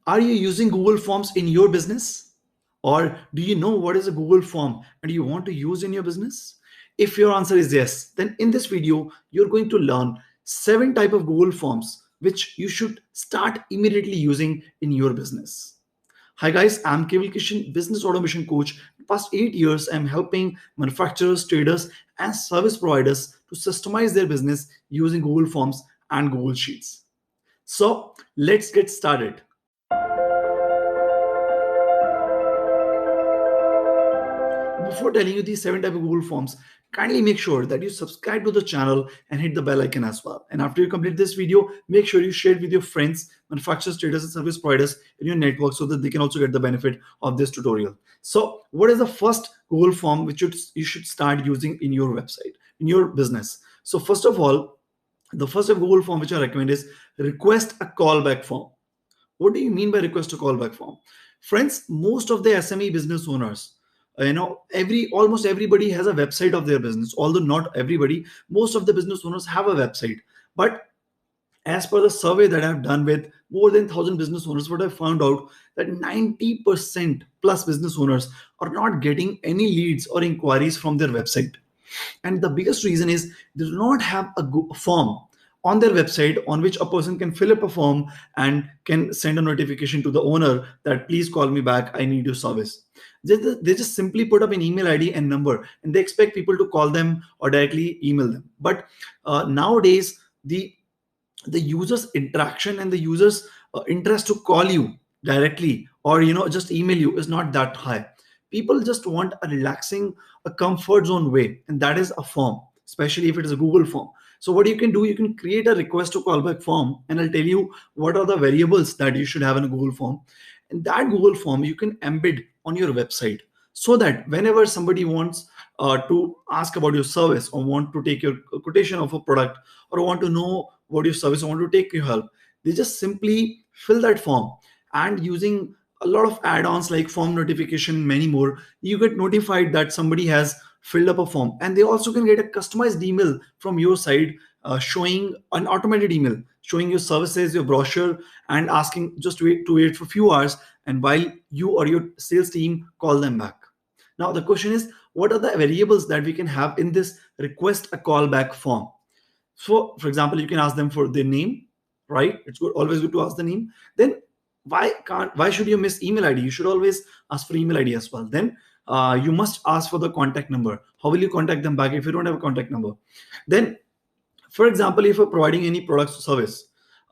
Are you using Google Forms in your business? Or do you know what is a Google form and you want to use in your business? If your answer is yes, then in this video, you're going to learn 7 type of Google Forms which you should start immediately using in your business. Hi guys, I'm Kewal Kishan, business automation coach. In the past 8 years, I'm helping manufacturers, traders, and service providers to systemize their business using Google Forms and Google Sheets. So let's get started. Before telling you these 7 type of Google Forms, kindly make sure that you subscribe to the channel and hit the bell icon as well. And after you complete this video, make sure you share it with your friends, manufacturers, traders, and service providers in your network so that they can also get the benefit of this tutorial. So, what is the first Google form which you should start using in your website, in your business? So, first of all, the first Google form which I recommend is request a callback form. What do you mean by request a callback form? Friends, most of the SME business owners, almost everybody has a website of their business. Although not everybody, most of the business owners have a website. But as per the survey that I've done with more than 1,000 business owners, what I found out that 90% plus business owners are not getting any leads or inquiries from their website. And the biggest reason is they do not have a form on their website on which a person can fill up a form and can send a notification to the owner that please call me back, I need your service. They just simply put up an email ID and number and they expect people to call them or directly email them. But nowadays, the user's interaction and the user's interest to call you directly or just email you is not that high. People just want a relaxing, a comfort zone way, and that is a form, especially if it is a Google form. So what you can do, you can create a request to callback form, and I'll tell you what are the variables that you should have in a Google form. And that Google form you can embed on your website so that whenever somebody wants to ask about your service or want to take your quotation of a product or want to know what your service or want to take your help, they just simply fill that form, and using a lot of add-ons like form notification, many more, you get notified that somebody has filled up a form. And they also can get a customized email from your side, showing an automated email showing your services, your brochure, and asking just to wait for a few hours, and while you or your sales team call them back. Now the question is, what are the variables that we can have in this request a callback form? So for example, you can ask them for their name, right? It's always good to ask the name. Then why should you miss email ID? You should always ask for email ID as well. Then you must ask for the contact number. How will you contact them back if you don't have a contact number? Then, for example, if you're providing any products or service,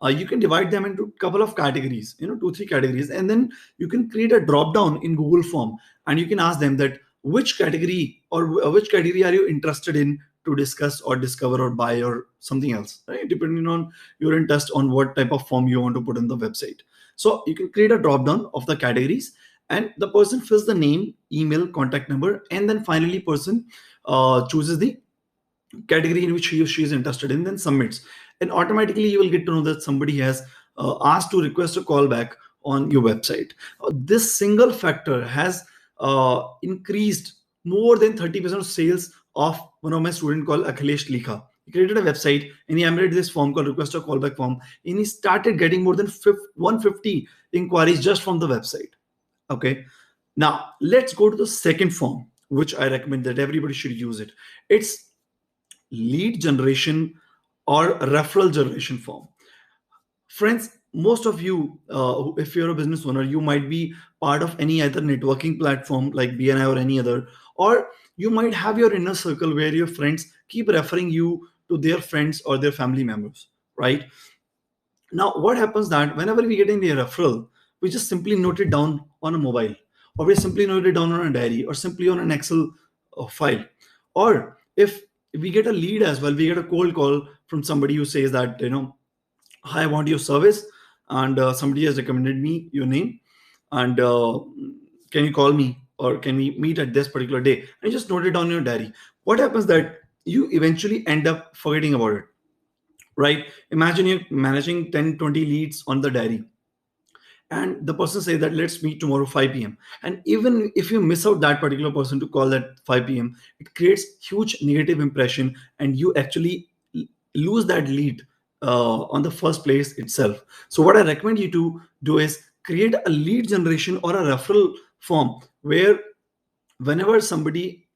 you can divide them into a couple of categories, 2 3 categories, and then you can create a drop down in Google form, and you can ask them that which category or which category are you interested in to discuss or discover or buy or something else, right? Depending on your interest on what type of form you want to put on the website. So you can create a drop down of the categories, and the person fills the name, email, contact number, and then finally person chooses the category in which he or she is interested in, then submits. And automatically you will get to know that somebody has asked to request a callback on your website. This single factor has increased more than 30% of sales of one of my students called Akhilesh Likha. He created a website and he embedded this form called request a callback form, and he started getting more than 150 inquiries just from the website. Okay, now let's go to the second form which I recommend that everybody should use it. It's lead generation or referral generation form. Friends, most of you, if you're a business owner, you might be part of any other networking platform like BNI or any other, or you might have your inner circle where your friends keep referring you to their friends or their family members, right? Now, what happens that whenever we get in the referral, we just simply note it down on a mobile, or we simply note it down on a diary, or simply on an Excel file. Or if we get a lead as well, we get a cold call from somebody who says that, hi, I want your service, and somebody has recommended me your name, and can you call me, or can we meet at this particular day? And you just note it down in your diary. What happens that you eventually end up forgetting about it, right? Imagine you're managing 10 20 leads on the diary, and the person say that let's meet tomorrow 5 p.m. And even if you miss out that particular person to call at 5 p.m., it creates huge negative impression, and you actually lose that lead on the first place itself. So what I recommend you to do is create a lead generation or a referral form where whenever somebody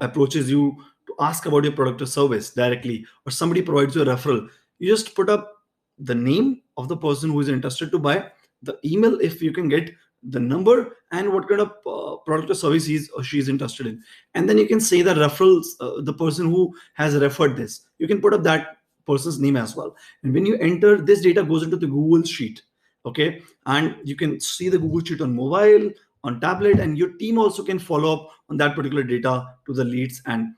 approaches you to ask about your product or service directly, or somebody provides you a referral, you just put up the name of the person who is interested to buy, the email if you can get, the number, and what kind of product or service he's or she's interested in. And then you can say the referrals, the person who has referred this, you can put up that person's name as well. And when you enter, this data goes into the Google Sheet. Okay, and you can see the Google Sheet on mobile, on tablet, and your team also can follow up on that particular data to the leads, and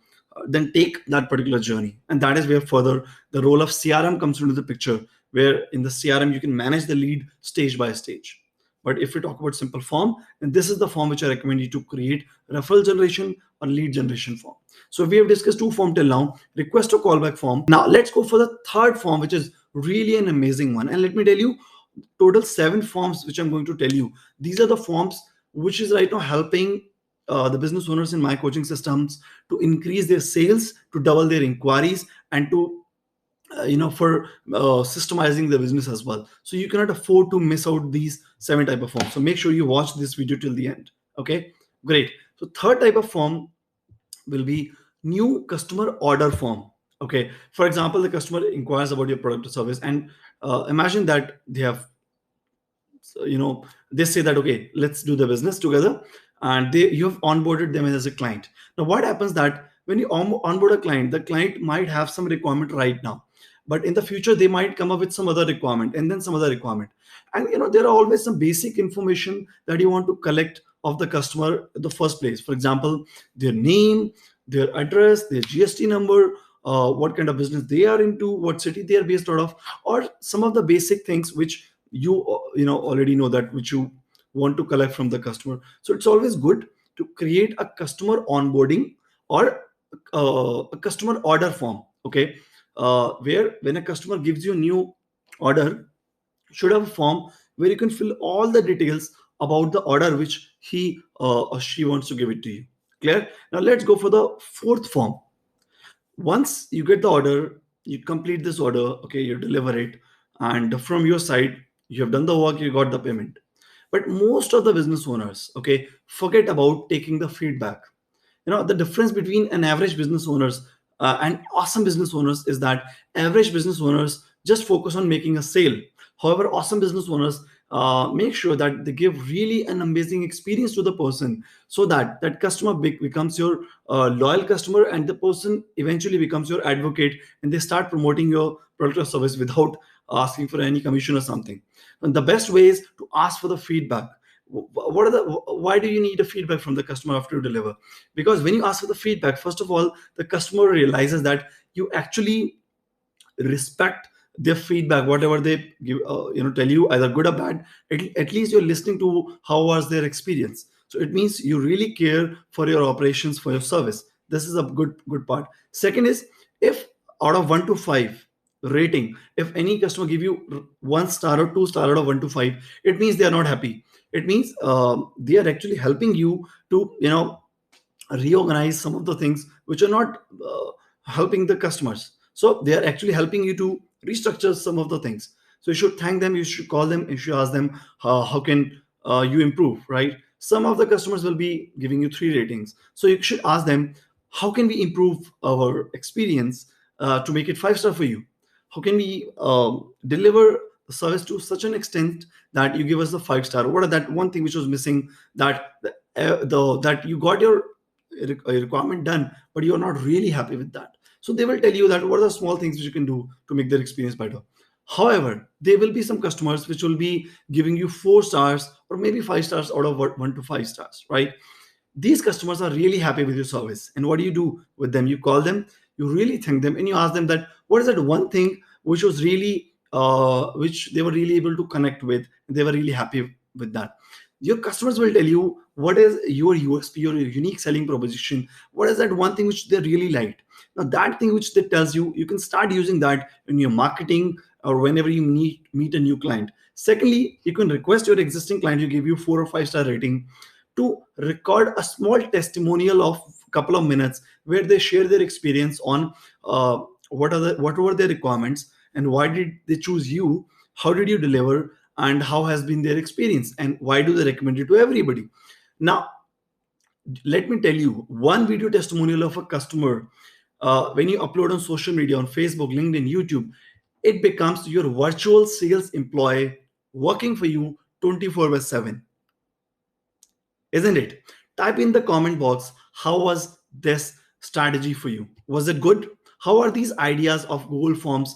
then take that particular journey. And that is where further the role of CRM comes into the picture, where in the CRM you can manage the lead stage by stage. But if we talk about simple form, then this is the form which I recommend you to create: referral generation or lead generation form. So we have discussed two forms till now: request or callback form. Now let's go for the third form, which is really an amazing one. And let me tell you, total 7 forms which I'm going to tell you. These are the forms which is right now helping the business owners in my coaching systems to increase their sales, to double their inquiries, and to for systemizing the business as well. So you cannot afford to miss out these 7 type of forms. So make sure you watch this video till the end. Okay, great. So third type of form will be new customer order form. Okay, for example, the customer inquires about your product or service, and imagine that they have, so, they say that, okay, let's do the business together, and you have onboarded them as a client. Now what happens that when you onboard a client, the client might have some requirement right now, but in the future they might come up with some other requirement, and then some other requirement. And there are always some basic information that you want to collect of the customer in the first place. For example, their name, their address, their GST number, what kind of business they are into, what city they are based out of, or some of the basic things which already know, that which you want to collect from the customer. So it's always good to create a customer onboarding or a customer order form. Okay, where when a customer gives you a new order, should have a form where you can fill all the details about the order which he or she wants to give it to you. Clear? Now let's go for the fourth form. Once you get the order, you complete this order, okay, you deliver it, and from your side, you have done the work, you got the payment. But most of the business owners, okay, forget about taking the feedback. The difference between an average business owners and awesome business owners is that average business owners just focus on making a sale. However, awesome business owners make sure that they give really an amazing experience to the person, so that that customer becomes your loyal customer, and the person eventually becomes your advocate, and they start promoting your product or service without asking for any commission or something. And the best way is to ask for the feedback. Why do you need a feedback from the customer after you deliver? Because when you ask for the feedback, first of all, the customer realizes that you actually respect their feedback, whatever they give, tell you, either good or bad. At least you're listening to how was their experience. So it means you really care for your operations, for your service. This is a good part. Second is, if out of 1 to 5 rating, if any customer give you 1 star or 2 star out of 1 to 5, it means they are not happy. It means they are actually helping you to reorganize some of the things which are not helping the customers. So they are actually helping you to restructure some of the things. So you should thank them, you should call them, you should ask them how can you improve, right? Some of the customers will be giving you 3 ratings, so you should ask them, how can we improve our experience to make it 5 star for you? How can we deliver the service to such an extent that you give us the 5 star? What are that one thing which was missing, that that you got your requirement done, but you're not really happy with that? So they will tell you that what are the small things which you can do to make their experience better. However, there will be some customers which will be giving you 4 stars or maybe 5 stars out of 1 to 5 stars, right? These customers are really happy with your service, and what do you do with them? You call them, you really thank them, and you ask them that what is that one thing which was really which they were really able to connect with, and they were really happy with that. Your customers will tell you what is your USP, your unique selling proposition. What is that one thing which they really liked? Now that thing which they tells you, you can start using that in your marketing or whenever you meet a new client. Secondly, you can request your existing client who give you 4 or 5 star rating to record a small testimonial of a couple of minutes where they share their experience on what were their requirements, and why did they choose you, how did you deliver, and how has been their experience and why do they recommend it to everybody. Now, let me tell you one video testimonial of a customer. When you upload on social media, on Facebook, LinkedIn, YouTube, it becomes your virtual sales employee working for you 24 by 7, isn't it? Type in the comment box, how was this strategy for you? Was it good? How are these ideas of Google Forms?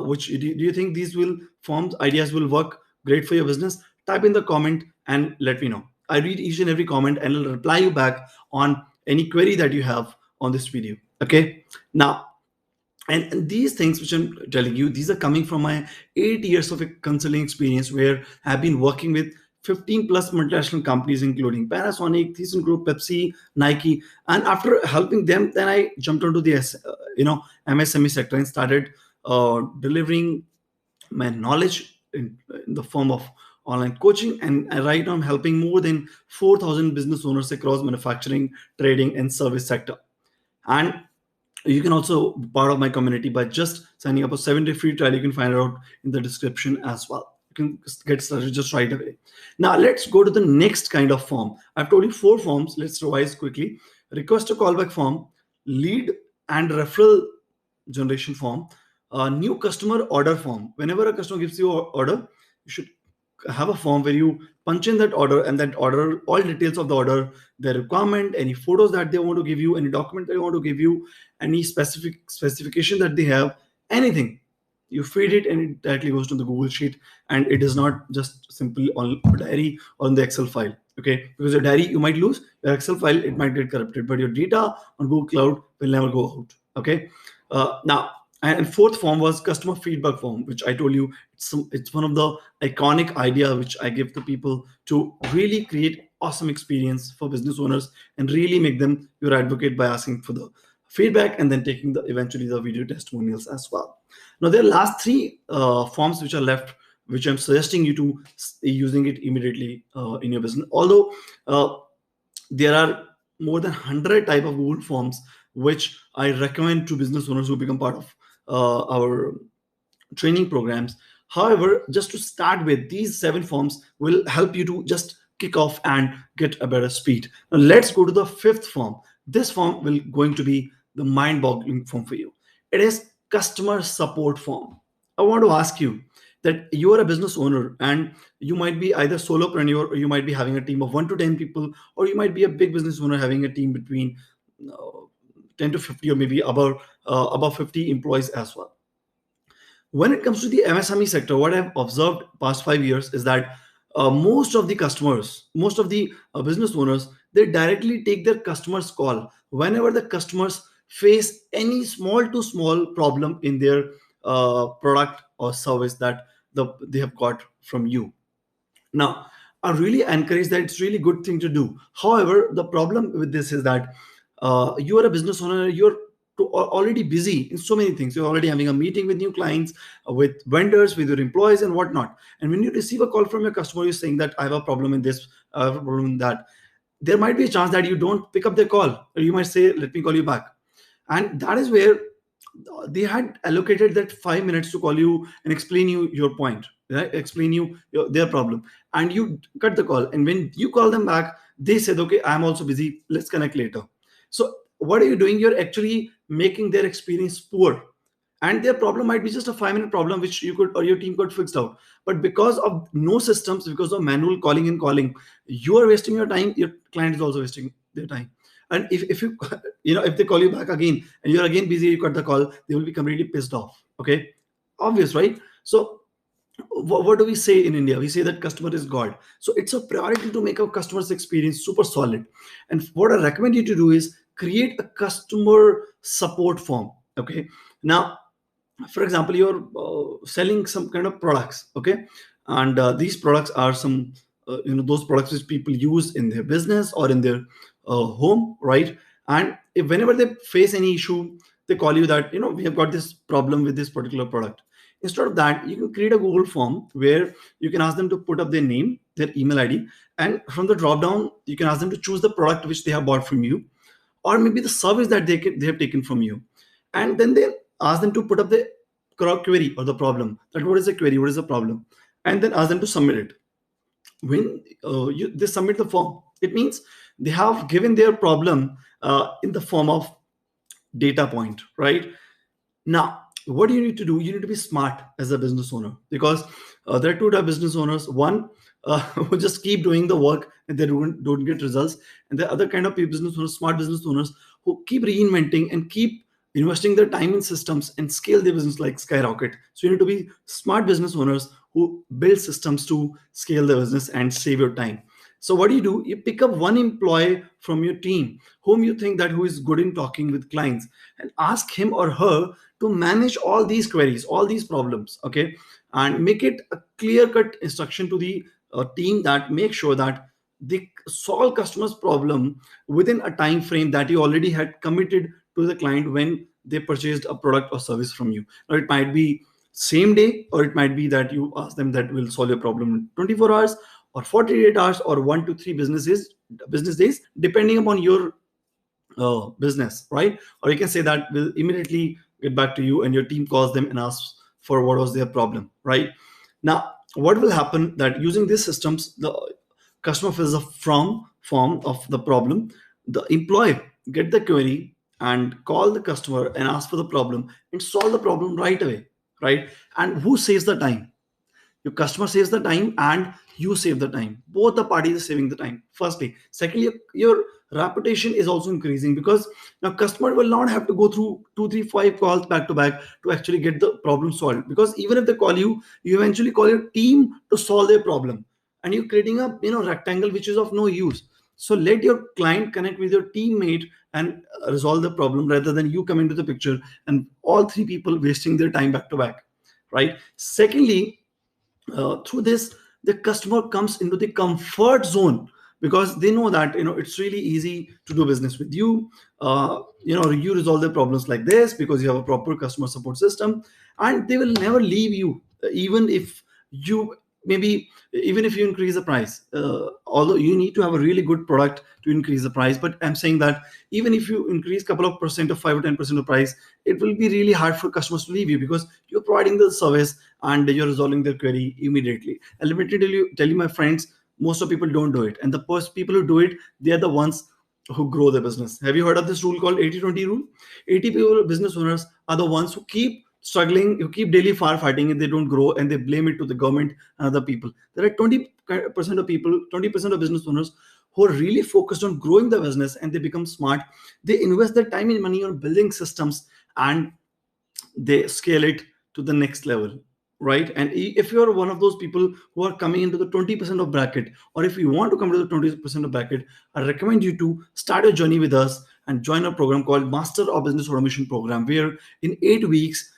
Which do you think these will forms ideas will work great for your business? Type in the comment and let me know. I read each and every comment and I'll reply you back on any query that you have on this video. Okay. Now, and these things which I'm telling you, these are coming from my 8 years of a consulting experience where I've been working with 15 plus multinational companies, including Panasonic, ThyssenKrupp, Pepsi, Nike. And after helping them, then I jumped onto the MSME sector and started delivering my knowledge in the form of online coaching. And right now I'm helping more than 4,000 business owners across manufacturing, trading, and service sector. And you can also be part of my community by just signing up a 7-day free trial. You can find it out in the description as well. You can get started just right away. Now let's go to the next kind of form. I've told you 4 forms. Let's revise quickly. Request a callback form, lead and referral generation form, new customer order form. Whenever a customer gives you an order, you should have a form where you punch in that order, and that order, all details of the order, their requirement, any photos that they want to give you, any document they want to give you, any specific specification that they have, anything. You feed it and it directly goes to the Google Sheet, and it is not just simply on a diary or on the Excel file. Okay, because your diary you might lose, your Excel file it might get corrupted, but your data on Google Cloud will never go out. Okay, now, and fourth form was customer feedback form, which I told you it's one of the iconic idea which I give to people to really create awesome experience for business owners and really make them your advocate by asking for the feedback and then taking the eventually the video testimonials as well. Now there are last 3 forms which are left, which I'm suggesting you to using it immediately in your business. Although there are more than 100 type of Google Forms which I recommend to business owners who become part of our training programs. However, just to start with, these 7 forms will help you to just kick off and get a better speed. Now let's go to the 5th form. This form will going to be the mind-boggling form for you. It is customer support form. I want to ask you that you are a business owner and you might be either solopreneur or you might be having a team of 1 to 10 people, or you might be a big business owner having a team between uh, 10 to 50 or maybe above 50 employees as well. When it comes to the MSME sector, what I've observed past 5 years is that most of the customers, most of the business owners, they directly take their customers' call whenever the customers face any small to small problem in their product or service that they have got from you. Now, I really encourage that it's really good thing to do. However, the problem with this is that you are a business owner, you're already busy in so many things. You're already having a meeting with new clients, with vendors, with your employees, and whatnot. And when you receive a call from your customer, you're saying that I have a problem in this, I have a problem in that. There might be a chance that you don't pick up their call, or you might say, "Let me call you back." And that is where they had allocated that 5 minutes to call you and explain you your point, right? Explain you their problem, and you cut the call. And when you call them back, they said, "Okay, I'm also busy. Let's connect later." So what are you doing? You're actually making their experience poor, and their problem might be just a 5 minute problem which you could or your team could fix out. But because of no systems, because of manual calling and calling, you are wasting your time, your client is also wasting their time. And if you if they call you back again and you're again busy, you cut the call, they will be completely pissed off. Okay, obvious, right? So what do we say in India? We say that customer is God. So it's a priority to make our customers experience super solid. And what I recommend you to do is create a customer support form. Okay, now, for example, you're selling some kind of products. Okay, and these products are some those products which people use in their business or in their home, right? And if whenever they face any issue, they call you that we have got this problem with this particular product. Instead of that, you can create a Google form where you can ask them to put up their name, their email ID, and from the drop down you can ask them to choose the product which they have bought from you, or maybe the service that they have taken from you. And then they ask them to put up the query or the problem, that what is the query, what is the problem. and then ask them to submit it. When they submit the form, it means they have given their problem in the form of data point, right? Now, what do you need to do? You need to be smart as a business owner, because there are two type of business owners. One who just keep doing the work and they don't get results, and the other kind of business owners, smart business owners, who keep reinventing and keep investing their time in systems and scale their business like skyrocket. So you need to be smart business owners who build systems to scale their business and save your time. So what do? You pick up one employee from your team whom you think that who is good in talking with clients, and ask him or her to manage all these queries, all these problems, okay? And make it a clear cut instruction to the team that make sure that they solve customers problem within a time frame that you already had committed to the client when they purchased a product or service from you. Now it might be same day, or it might be that you ask them that will solve your problem in 24 hours or 48 hours or 1 to 3 business days, depending upon your business, right? Or you can say that we'll immediately get back to you, and your team calls them and asks for what was their problem, right? Now, what will happen that using these systems, the customer fills a form of the problem, the employee get the query and call the customer and ask for the problem and solve the problem right away, right? And who saves the time? Your customer saves the time and you save the time. Both the parties are saving the time, firstly. Secondly, your reputation is also increasing, because now customer will not have to go through 2 3 5 calls back to back to actually get the problem solved, because even if they call you, you eventually call your team to solve their problem, and you're creating a rectangle which is of no use. So let your client connect with your teammate and resolve the problem, rather than you come into the picture and all three people wasting their time back to back, right? Secondly, through this, the customer comes into the comfort zone, because they know that it's really easy to do business with you. You resolve their problems like this because you have a proper customer support system, and they will never leave you, even if you maybe even if you increase the price, although you need to have a really good product to increase the price. But I'm saying that even if you increase couple of percent of 5 or 10% of price, it will be really hard for customers to leave you, because you're providing the service and you're resolving their query immediately. And let me tell you, my friends, most of people don't do it, and the first people who do it, they are the ones who grow the business. Have you heard of this rule called 80-20 rule? 80 people business owners are the ones who keep struggling, who keep daily firefighting, and they don't grow, and they blame it to the government and other people. There are 20% of people, 20% of business owners who are really focused on growing the business, and they become smart. They invest their time and money on building systems, and they scale it to the next level, right? And if you're one of those people who are coming into the 20% of bracket, or if you want to come to the 20% of bracket, I recommend you to start your journey with us and join a program called Master of Business Automation program, where in 8 weeks,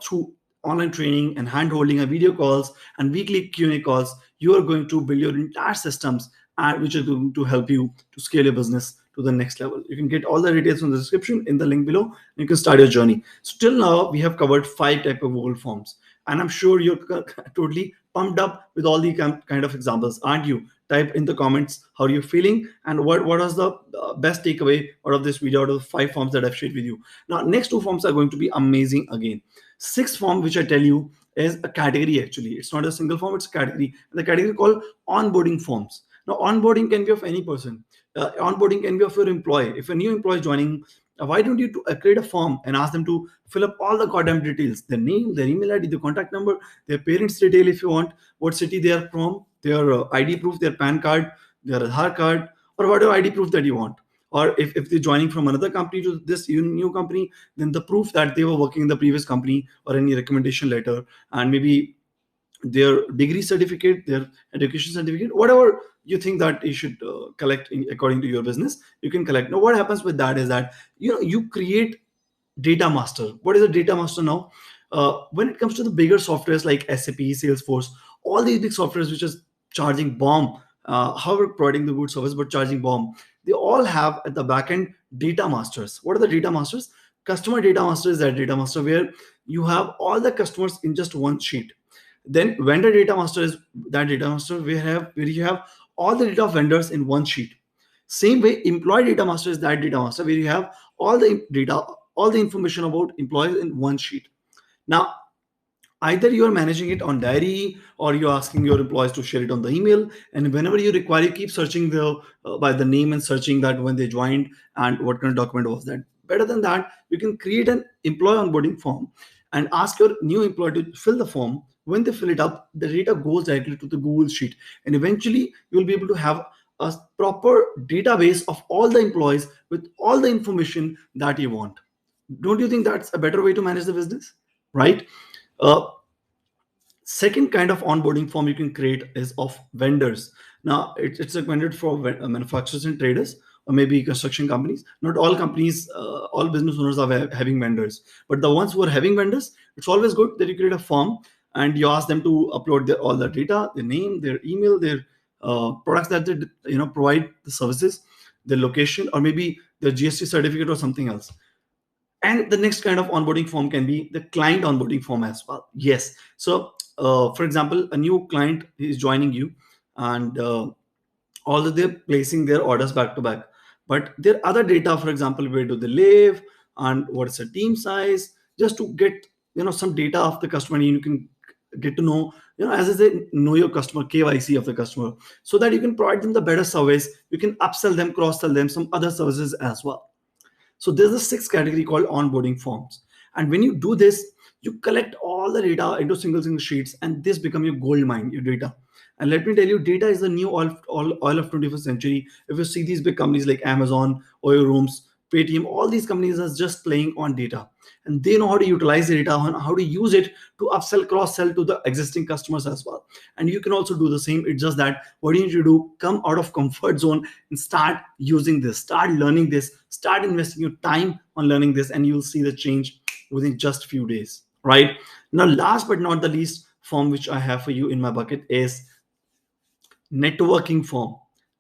through online training and hand holding and video calls and weekly Q&A calls, you are going to build your entire systems, which are going to help you to scale your business to the next level. You can get all the details in the description in the link below, and you can start your journey. So till now, we have covered 5 type of Google Forms, and I'm sure you're totally pumped up with all the kind of examples, aren't you? Type in the comments how you're feeling, and what was the best takeaway out of this video, out of the 5 forms that I've shared with you. Now, next 2 forms are going to be amazing again. 6th form, which I tell you, is a category. Actually, it's not a single form, it's a category. The category called onboarding forms. Now, onboarding can be of any person. Onboarding can be of your employee. If a new employee is joining, why don't you create a form and ask them to fill up all the goddamn details: their name, their email ID, their contact number, their parents' detail if you want, what city they are from, their ID proof, their PAN card, their Aadhaar card, or whatever ID proof that you want. Or if they're joining from another company to this new company, then the proof that they were working in the previous company, or any recommendation letter, and maybe their degree certificate, their education certificate, whatever you think that you should collect according to your business, you can collect. Now, what happens with that is that you create data master. What is a data master now? When it comes to the bigger softwares like SAP, Salesforce, all these big softwares which is charging bomb, however providing the good service but charging bomb, they all have at the back end data masters. What are the data masters? Customer data master is that data master where you have all the customers in just one sheet. Then vendor data master is that data master where you have all the data of vendors in one sheet. Same way, employee data master is that data master where you have all the data, all the information about employees in one sheet. Now, Either you are managing it on diary or you're asking your employees to share it on the email, and whenever you require you keep searching the by the name and searching that when they joined and what kind of document was that. Better than that, you can create an employee onboarding form and ask your new employee to fill the form. When they fill it up, the data goes directly to the Google sheet, and eventually you'll be able to have a proper database of all the employees with all the information that you want. Don't you think that's a better way to manage the business, right? uh, Second kind of onboarding form you can create is of vendors. Now it's recommended for manufacturers and traders, or maybe construction companies. Not all companies, all business owners are having vendors, but the ones who are having vendors, it's always good that you create a form and you ask them to upload all the data, their name, their email, their products that they provide the services, their location, or maybe their GST certificate or something else. And the next kind of onboarding form can be the client onboarding form as well. Yes. So for example, a new client is joining you, and although they're placing their orders back to back, but their other data, for example, where do they live and what's the team size, just to get some data of the customer, and you can get to know, as I say, know your customer, KYC of the customer, so that you can provide them the better service. You can upsell them, cross sell them some other services as well. So there's a sixth category called onboarding forms. And when you do this, you collect all the data into single sheets, and this become your gold mine, your data. And let me tell you, data is the new oil of 21st century. If you see these big companies like Amazon, Oil Rooms, Paytm, all these companies are just playing on data. And they know how to utilize the data, how to use it to upsell, cross-sell to the existing customers as well. And you can also do the same. It's just that what you need to do, come out of comfort zone and start using this, start learning this, start investing your time on learning this, and you'll see the change within just few days, right? Now, last but not the least form which I have for you in my bucket is networking form.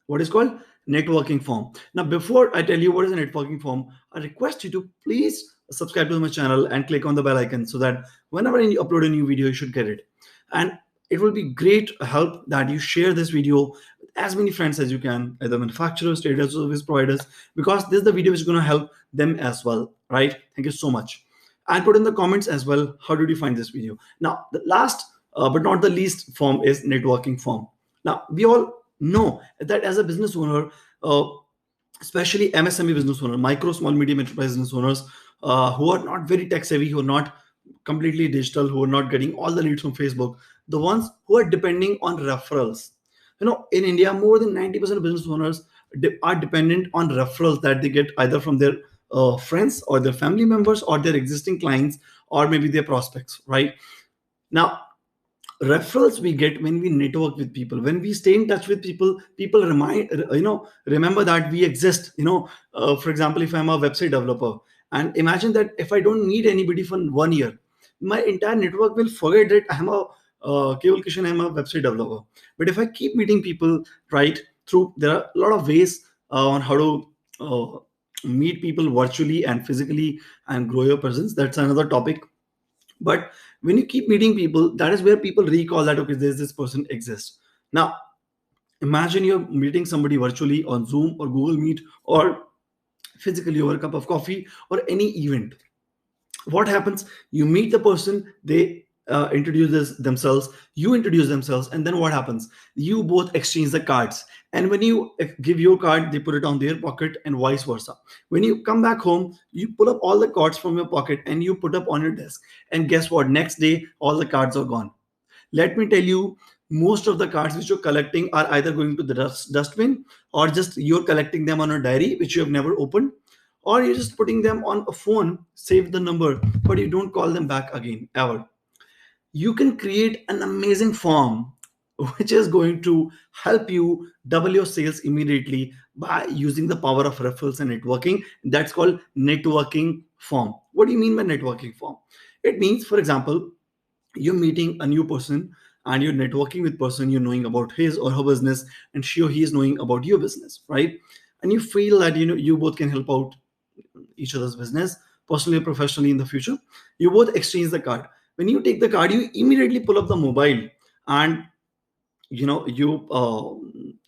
What is called networking form? Now, before I tell you what is a networking form, I request you to please subscribe to my channel and click on the bell icon, so that whenever I upload a new video, you should get it. And it will be great help that you share this video with as many friends as you can, either manufacturers, traders, service providers, because this is the video which is going to help them as well, right? Thank you so much. And put in the comments as well, how did you find this video? Now, the last but not the least form is networking form. Now, we all know that as a business owner, uh, especially MSME business owner, micro, small, medium enterprise business owners, who are not very tech savvy, who are not completely digital, who are not getting all the leads from Facebook, the ones who are depending on referrals. In India, more than 90% of business owners are dependent on referrals that they get either from their friends or their family members or their existing clients, or maybe their prospects, right? Now, referrals we get when we network with people, when we stay in touch with people, people remember that we exist. For example, if I'm a website developer, and imagine that if I don't meet anybody for 1 year, my entire network will forget that I'm a Kewal Kishan, I'm a website developer. But if I keep meeting people, right, through, there are a lot of ways on how to meet people virtually and physically and grow your presence. That's another topic. But when you keep meeting people, that is where people recall that, okay, there's this person exists. Now, imagine you're meeting somebody virtually on Zoom or Google Meet, or physically over a cup of coffee or any event. What happens? You meet the person, they introduce themselves, you introduce themselves, and then what happens? You both exchange the cards, and when you give your card, they put it on their pocket, and vice versa. When you come back home, you pull up all the cards from your pocket and you put up on your desk, and guess what? Next day, all the cards are gone. Let me tell you, most of the cards which you're collecting are either going to the dustbin, or just you're collecting them on a diary which you have never opened, or you're just putting them on a phone, save the number, but you don't call them back again ever. You can create an amazing form which is going to help you double your sales immediately by using the power of referrals and networking. That's called networking form. What do you mean by networking form? It means, for example, you're meeting a new person and you're networking with person, you're knowing about his or her business, and she or he is knowing about your business, right? And you feel that you both can help out each other's business, personally or professionally, in the future. You both exchange the card. When you take the card, you immediately pull up the mobile, and you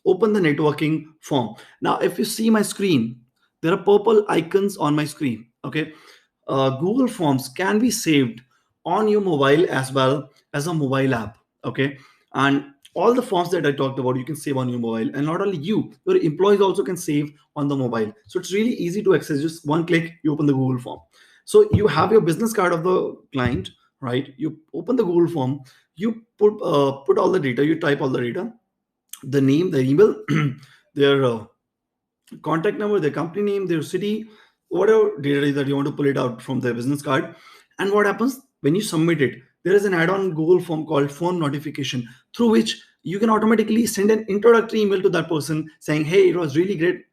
open the networking form. Now, if you see my screen, there are purple icons on my screen. Okay. Google Forms can be saved on your mobile as well as a mobile app. Okay. And all the forms that I talked about, you can save on your mobile. And not only you, your employees also can save on the mobile. So it's really easy to access. Just one click, you open the Google form. So you have your business card of the client, right? You open the Google form, you put all the data, you type all the data, the name, the email, their contact number, their company name, their city, whatever data that you want to pull it out from their business card. And what happens when you submit it? There is an add-on Google form called phone notification, through which you can automatically send an introductory email to that person saying, "Hey, it was really great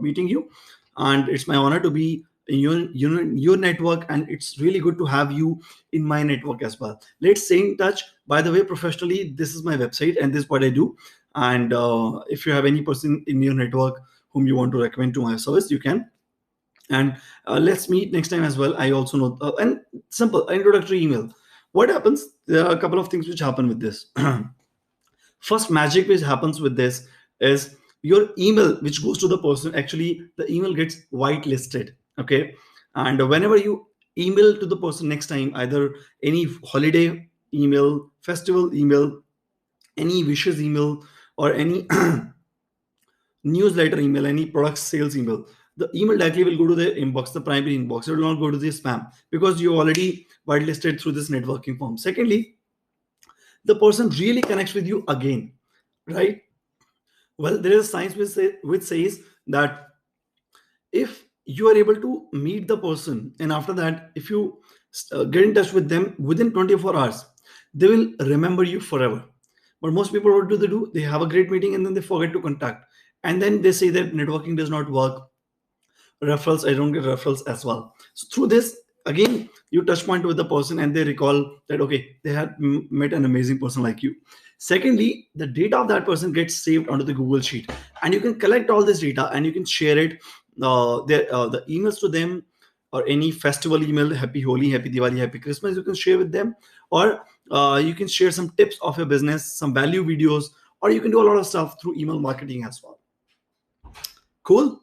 meeting you, and it's my honor to be in your network, and it's really good to have you in my network as well. Let's stay in touch. By the way, professionally, this is my website, and this is what I do. And if you have any person in your network whom you want to recommend to my service, you can. And let's meet next time as well. I also know." And simple introductory email. What happens? There are a couple of things which happen with this. First magic which happens with this is your email which goes to the person, actually the email gets whitelisted. Okay. And whenever you email to the person next time, either any holiday email, festival email, any wishes email, or any newsletter email, any product sales email, the email directly will go to the inbox, the primary inbox. It will not go to the spam, because you already whitelisted through this networking form. Secondly, the person really connects with you again, right? Well, there is science which says that if you are able to meet the person, and after that, if you get in touch with them within 24 hours, they will remember you forever. But most people, what do they do? They have a great meeting and then they forget to contact. And then they say that networking does not work. Referrals, I don't get referrals as well. So through this, again, you touch point with the person and they recall that, okay, they had met an amazing person like you. Secondly, the data of that person gets saved onto the Google Sheet, and you can collect all this data and you can share it, the emails to them, or any festival email, happy Holi, happy Diwali, happy Christmas, you can share with them. Or you can share some tips of your business, some value videos, or you can do a lot of stuff through email marketing as well. Cool.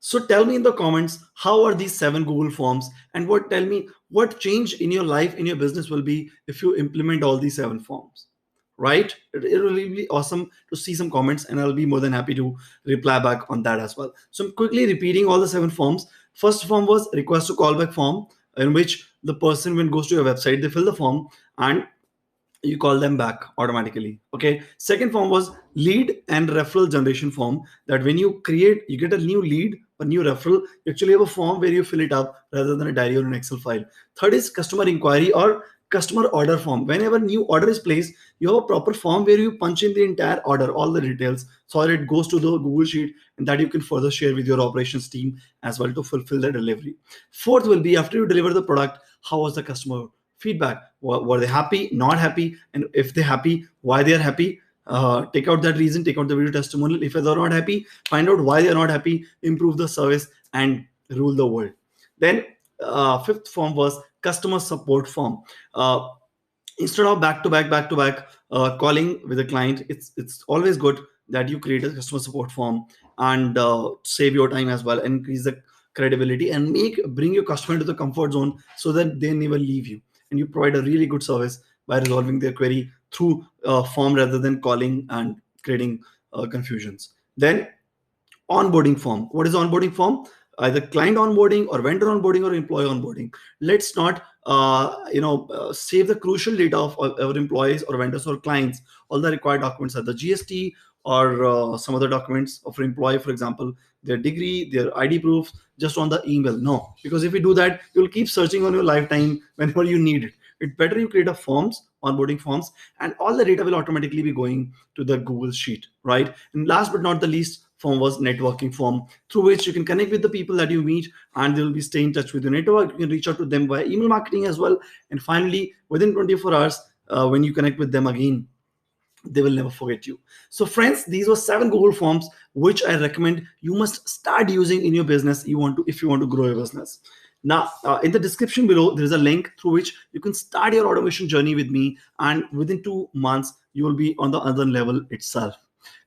So tell me in the comments, how are these 7 Google Forms, and tell me what change in your life, in your business will be if you implement all these 7 forms, right? It will be awesome to see some comments, and I'll be more than happy to reply back on that as well. So I'm quickly repeating all the 7 forms. First form was request to callback form, in which the person, when goes to your website, they fill the form and you call them back automatically. Okay. Second form was lead and referral generation form, that when you get a new lead, a new referral, you actually have a form where you fill it up rather than a diary or an Excel file. Third is customer inquiry or customer order form. Whenever new order is placed, you have a proper form where you punch in the entire order, all the details, so that it goes to the Google Sheet, and that you can further share with your operations team as well to fulfill the delivery. Fourth will be, after you deliver the product, how was the customer feedback? Were they happy, not happy? And if they're happy, why they are happy? Take out that reason, take out the video testimonial. If they're not happy, find out why they're not happy, improve the service, and rule the world. Then fifth form was customer support form. Instead of back to back calling with a client, it's always good that you create a customer support form, and save your time as well, and increase the credibility, and bring your customer into the comfort zone, so that they never leave you, and you provide a really good service by resolving their query through form rather than calling and creating confusions. Then onboarding form. What is onboarding form? Either client onboarding or vendor onboarding or employee onboarding. Let's not save the crucial data of our employees or vendors or clients. All the required documents are the GST, or some other documents of an employee, for example, their degree, their ID proof, just on the email. No, because if you do that, you'll keep searching on your lifetime whenever you need it. It's better you create a forms, onboarding forms, and all the data will automatically be going to the Google Sheet, right? And last but not the least form was networking form, through which you can connect with the people that you meet, and they will be staying in touch with your network. You can reach out to them via email marketing as well. And finally, within 24 hours, when you connect with them again, they will never forget you. So friends, these were 7 Google Forms which I recommend you must start using in your business if you want to grow your business. Now, in the description below, there is a link through which you can start your automation journey with me, and within 2 months, you will be on the other level itself.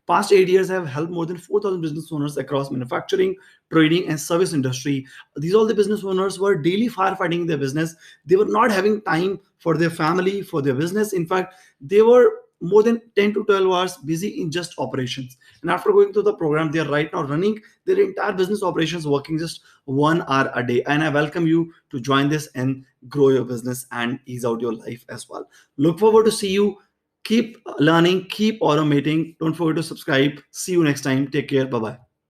Past 8 years, I have helped more than 4,000 business owners across manufacturing, trading, and service industry. These all the business owners were daily firefighting their business. They were not having time for their family, for their business. In fact, they were more than 10 to 12 hours busy in just operations. And after going through the program, they are right now running their entire business operations, working just 1 hour a day. And I welcome you to join this and grow your business and ease out your life as well. Look forward to see you. Keep learning, keep automating. Don't forget to subscribe. See you next time. Take care. Bye bye.